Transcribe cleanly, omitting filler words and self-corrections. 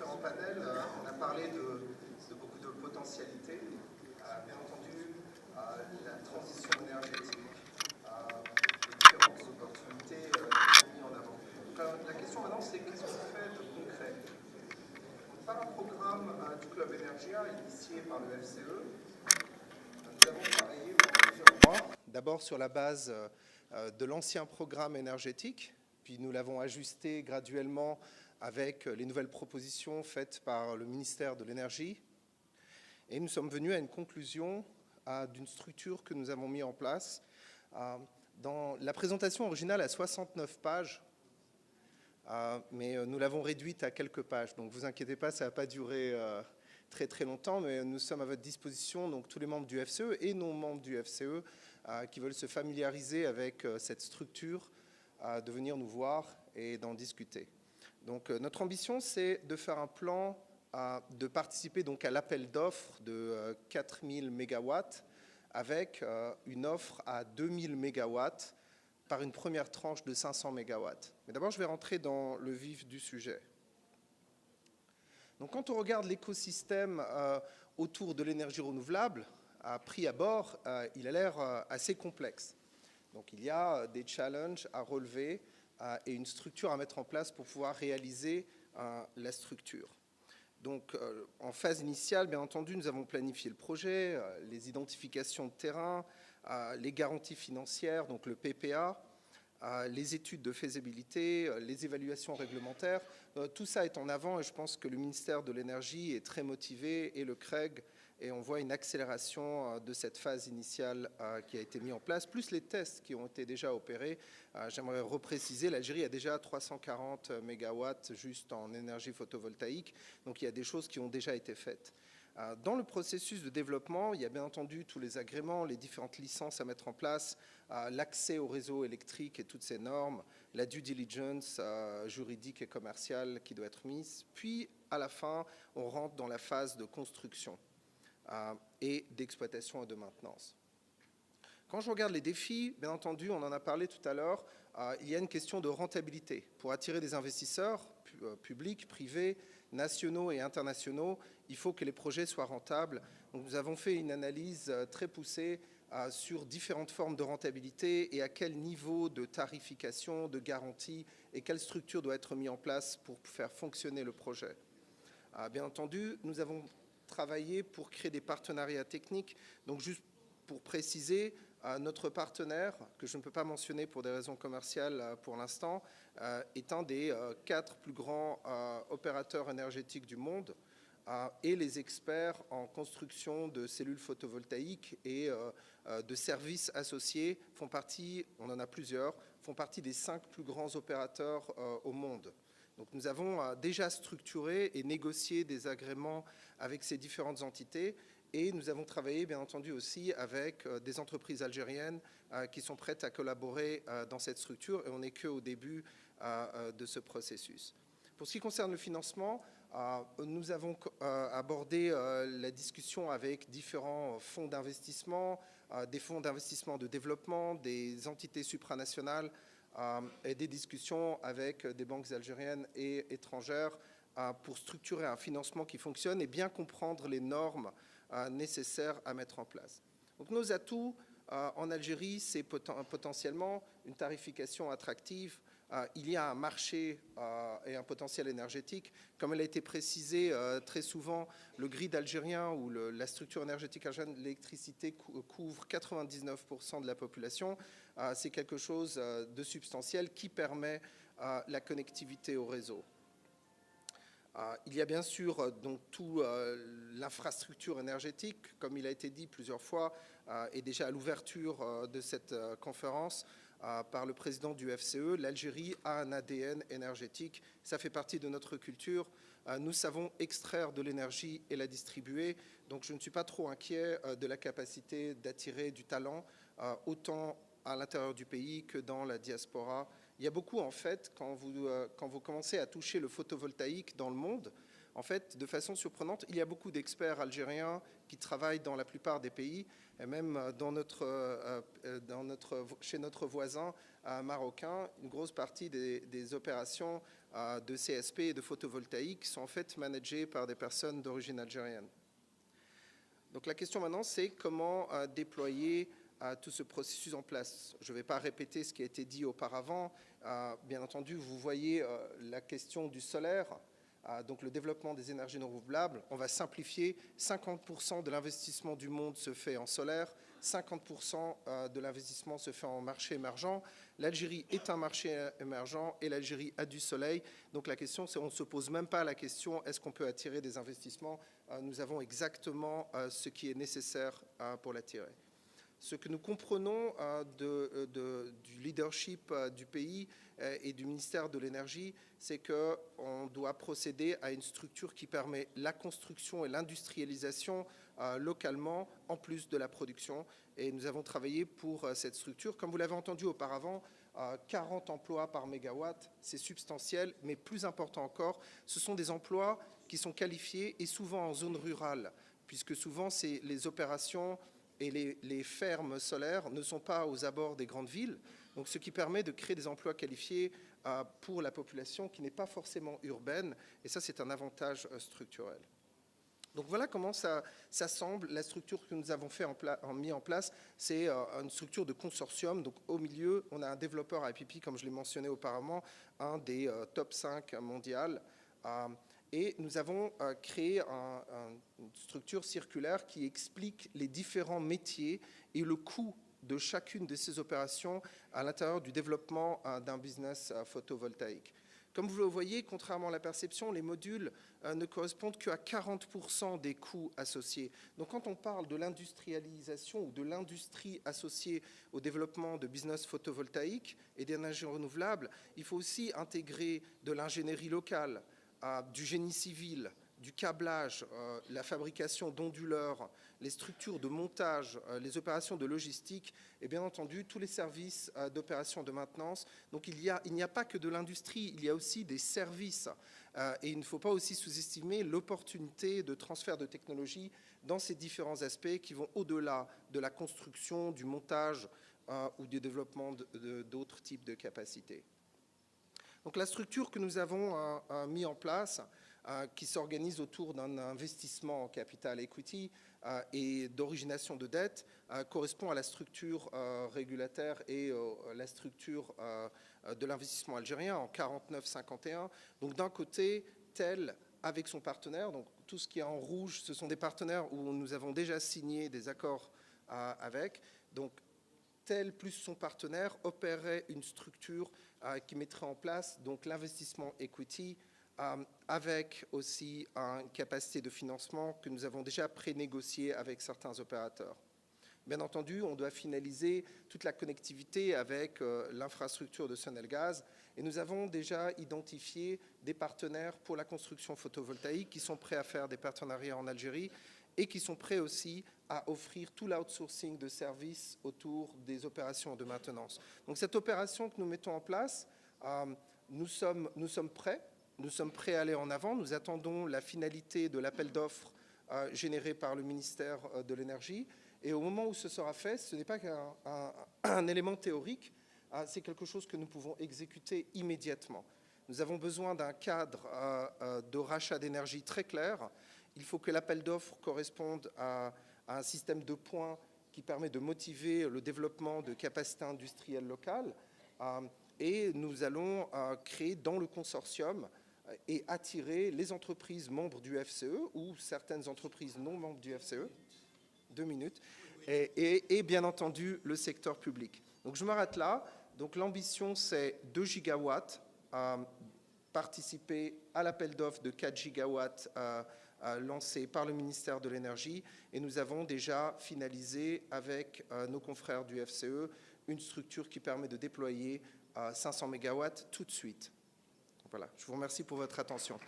différents panels, on a parlé de beaucoup de potentialités. Bien entendu, la transition énergétique, les différentes opportunités qui sont mises en avant. Donc, la question maintenant, c'est qu'est-ce qu'on fait de concret? Par un programme du Club Energia initié par le FCE, nous avons travaillé pendant plusieurs mois, d'abord sur la base de l'ancien programme énergétique, puis nous l'avons ajusté graduellement avec les nouvelles propositions faites par le ministère de l'Énergie. Et nous sommes venus à une conclusion d'une structure que nous avons mis en place. Dans la présentation originale à 69 pages, mais nous l'avons réduite à quelques pages. Donc ne vous inquiétez pas, ça ne va pas durer très très longtemps, mais nous sommes à votre disposition, donc tous les membres du FCE et non membres du FCE qui veulent se familiariser avec cette structure, de venir nous voir et d'en discuter. Donc notre ambition, c'est de faire un plan, de participer donc à l'appel d'offres de 4000 MW avec une offre à 2000 MW par une première tranche de 500 MW. Mais d'abord, je vais rentrer dans le vif du sujet. Donc quand on regarde l'écosystème autour de l'énergie renouvelable, à prix à bord, il a l'air assez complexe. Donc il y a des challenges à relever et une structure à mettre en place pour pouvoir réaliser la structure. Donc en phase initiale, bien entendu, nous avons planifié le projet, les identifications de terrain, les garanties financières, donc le PPA, les études de faisabilité, les évaluations réglementaires. Tout ça est en avant et je pense que le ministère de l'Énergie est très motivé et le CREG, et on voit une accélération de cette phase initiale qui a été mise en place, plus les tests qui ont été déjà opérés. J'aimerais repréciser, l'Algérie a déjà 340 MW juste en énergie photovoltaïque, donc il y a des choses qui ont déjà été faites. Dans le processus de développement, il y a bien entendu tous les agréments, les différentes licences à mettre en place, l'accès au réseau électrique et toutes ces normes, la due diligence juridique et commerciale qui doit être mise. Puis, à la fin, on rentre dans la phase de construction et d'exploitation et de maintenance. Quand je regarde les défis, bien entendu, on en a parlé tout à l'heure, il y a une question de rentabilité. Pour attirer des investisseurs publics, privés, nationaux et internationaux, il faut que les projets soient rentables. Donc, nous avons fait une analyse très poussée sur différentes formes de rentabilité et à quel niveau de tarification, de garantie et quelle structure doit être mise en place pour faire fonctionner le projet. Bien entendu, nous avons travaillé pour créer des partenariats techniques. Donc, juste pour préciser, notre partenaire, que je ne peux pas mentionner pour des raisons commerciales pour l'instant, est un des 4 plus grands opérateurs énergétiques du monde et les experts en construction de cellules photovoltaïques et de services associés font partie, on en a plusieurs, font partie des 5 plus grands opérateurs au monde. Donc nous avons déjà structuré et négocié des agréments avec ces différentes entités. Et nous avons travaillé, bien entendu, aussi avec des entreprises algériennes qui sont prêtes à collaborer dans cette structure. Et on n'est qu'au début de ce processus. Pour ce qui concerne le financement, nous avons abordé la discussion avec différents fonds d'investissement, des fonds d'investissement de développement, des entités supranationales et des discussions avec des banques algériennes et étrangères pour structurer un financement qui fonctionne et bien comprendre les normes nécessaires à mettre en place. Donc nos atouts en Algérie, c'est potentiellement une tarification attractive. Il y a un marché et un potentiel énergétique. Comme elle a été précisé très souvent, le grid algérien ou la structure énergétique algérienne, l'électricité couvre 99% de la population. C'est quelque chose de substantiel qui permet la connectivité au réseau. Il y a bien sûr donc toute l'infrastructure énergétique, comme il a été dit plusieurs fois, et déjà à l'ouverture de cette conférence par le président du FCE, l'Algérie a un ADN énergétique. Ça fait partie de notre culture. Nous savons extraire de l'énergie et la distribuer. Donc je ne suis pas trop inquiet de la capacité d'attirer du talent, autant à l'intérieur du pays que dans la diaspora. Il y a beaucoup, en fait, quand vous commencez à toucher le photovoltaïque dans le monde, en fait, de façon surprenante, il y a beaucoup d'experts algériens qui travaillent dans la plupart des pays, et même chez notre voisin marocain, une grosse partie des opérations de CSP et de photovoltaïque sont en fait managés par des personnes d'origine algérienne. Donc la question maintenant, c'est comment déployer tout ce processus en place. Je ne vais pas répéter ce qui a été dit auparavant. Bien entendu, vous voyez la question du solaire, donc le développement des énergies renouvelables. On va simplifier, 50% de l'investissement du monde se fait en solaire, 50% de l'investissement se fait en marché émergent. L'Algérie est un marché émergent et l'Algérie a du soleil. Donc la question, c'est on ne se pose même pas la question, est-ce qu'on peut attirer des investissements? Nous avons exactement ce qui est nécessaire pour l'attirer. Ce que nous comprenons du leadership du pays et du ministère de l'Énergie, c'est qu'on doit procéder à une structure qui permet la construction et l'industrialisation localement, en plus de la production. Et nous avons travaillé pour cette structure. Comme vous l'avez entendu auparavant, 40 emplois par mégawatt, c'est substantiel, mais plus important encore, ce sont des emplois qui sont qualifiés et souvent en zone rurale, puisque souvent c'est les opérations et les fermes solaires ne sont pas aux abords des grandes villes, donc ce qui permet de créer des emplois qualifiés pour la population qui n'est pas forcément urbaine, et ça c'est un avantage structurel. Donc voilà comment ça semble. La structure que nous avons mis en place, c'est une structure de consortium. Donc au milieu, on a un développeur IPP, comme je l'ai mentionné auparavant, un des top 5 mondial. Et nous avons créé une structure circulaire qui explique les différents métiers et le coût de chacune de ces opérations à l'intérieur du développement d'un business photovoltaïque. Comme vous le voyez, contrairement à la perception, les modules ne correspondent qu'à 40% des coûts associés. Donc quand on parle de l'industrialisation ou de l'industrie associée au développement de business photovoltaïque et d'énergie renouvelable, il faut aussi intégrer de l'ingénierie locale, du génie civil, du câblage, la fabrication d'onduleurs, les structures de montage, les opérations de logistique et bien entendu tous les services d'opération de maintenance. Donc il n'y a pas que de l'industrie, il y a aussi des services et il ne faut pas aussi sous-estimer l'opportunité de transfert de technologie dans ces différents aspects qui vont au-delà de la construction, du montage ou du développement d'autres types de capacités. Donc la structure que nous avons mis en place, qui s'organise autour d'un investissement en capital equity et d'origination de dette, correspond à la structure régulataire et la structure de l'investissement algérien en 49-51. Donc d'un côté, TEL avec son partenaire, donc tout ce qui est en rouge, ce sont des partenaires où nous avons déjà signé des accords avec. Donc TEL plus son partenaire opérait une structure qui mettrait en place donc l'investissement equity avec aussi une capacité de financement que nous avons déjà prénégocié avec certains opérateurs. Bien entendu, on doit finaliser toute la connectivité avec l'infrastructure de Sonelgaz et nous avons déjà identifié des partenaires pour la construction photovoltaïque qui sont prêts à faire des partenariats en Algérie et qui sont prêts aussi à offrir tout l'outsourcing de services autour des opérations de maintenance. Donc cette opération que nous mettons en place, nous sommes prêts. Nous sommes prêts à aller en avant. Nous attendons la finalité de l'appel d'offres généré par le ministère de l'Énergie. Et au moment où ce sera fait, ce n'est pas qu'un élément théorique, c'est quelque chose que nous pouvons exécuter immédiatement. Nous avons besoin d'un cadre de rachat d'énergie très clair. Il faut que l'appel d'offres corresponde à un système de points qui permet de motiver le développement de capacités industrielles locales. Et nous allons créer dans le consortium et attirer les entreprises membres du FCE ou certaines entreprises non membres du FCE, 2 minutes, et bien entendu le secteur public. Donc je m'arrête là. Donc l'ambition c'est 2 gigawatts, participer à l'appel d'offres de 4 gigawatts lancé par le ministère de l'Énergie et nous avons déjà finalisé avec nos confrères du FCE une structure qui permet de déployer 500 mégawatts tout de suite. Voilà, je vous remercie pour votre attention.